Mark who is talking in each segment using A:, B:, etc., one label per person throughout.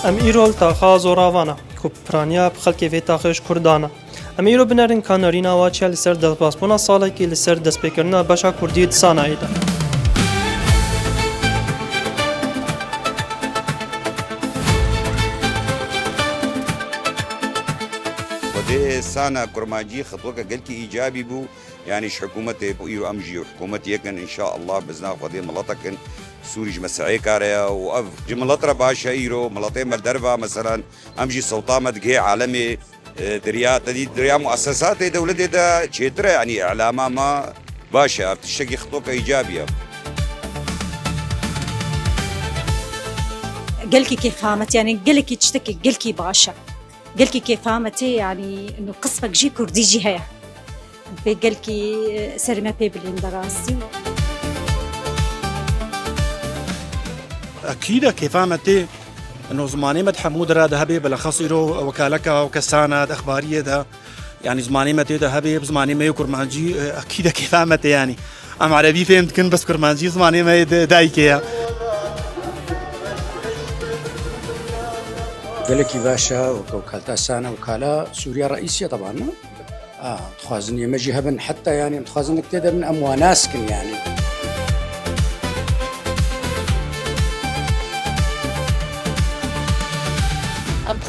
A: ام ایرول تاخا زوراوانا کو پرانیا خلک وی تاخش کردانا ام ایرو بنرین کانارینا واچ لسر د پاسپونا ساله کی لسر د سپیکرنا باشا کردی سانایدا
B: ودي سانا كرماجي خطوك قلت ايجابي بو يعني حكومتي ايرو امجي وحكومتي يكن ان شاء الله بزنا فضي ملاتكن سوريج مسعي كاريا واف جملتر باشا ايرو ملاتي مردربا مثلا امجي سلطامت جي عالمي دريا تدي دريا مؤسسات دولتي دا تشيترا يعني اعلامها ما باشا بتشتكي خطوك ايجابيه
C: قلكي كيف فهمت يعني قلكي تشتكي قلكي باشا قلكي كيف فهمتي يعني انه قصفك جي كردي جي هيا بقلكي سرمه بيبلين دراسي
D: اكيد كيف فهمتي انه زماني مد حمود را ذهبي بالاخص يرو وكالكا وكسانات اخباريه ده يعني زماني متى ذهبي بزماني ما كرمانجي اكيد كيف فهمتي يعني ام عربي فهمت كن بس كرمانجي زماني ما دايكيا
E: قالكي باشا وكالة سانا وكالة سوريا رئيسية طبعا تخازن يمجي هبن حتى يعني تخازن كتير من أمواناسكن يعني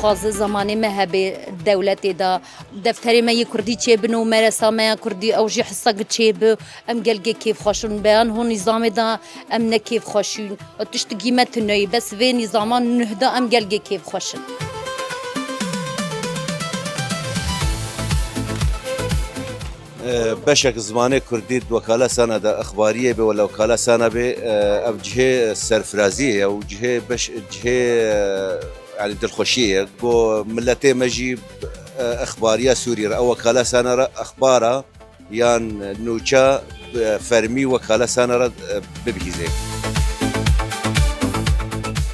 F: خواز زمانی ما هبه دولتی دا دفتری ما کردی چه بنو مرسا ما کردی او جی حصه چه ب ام گلگی کیف خوشون بیان هون نظام دا ام نکیف خوشون تشت قیمت نوی بس و نظامان نهدا ام گلگی کیف خوشون
G: بشك زمانه كرديد وكالة سنة دا أخبارية بي ولا وكالة سنة بي أو جهة سرفرازية أو جهة بش جهة يعني دلخوشية بو ملتي مجيب أخبارية سوريا أو وكالة سنة أخبارها يان نوشا فرمي وكالة سنة ببهيزي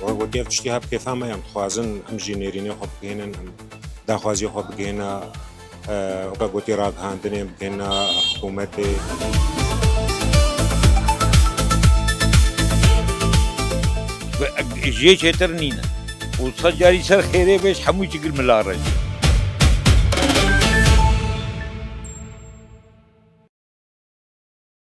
H: وقتی اشتیاب کفامه ام خوازن ام جنرینی خوب بگینن ام داخوازی خوب بگینا وقتی راد هندنی بگینا حکومتی
I: جي شترنينا وصجاري سر خيري بس حموش يقول ملارج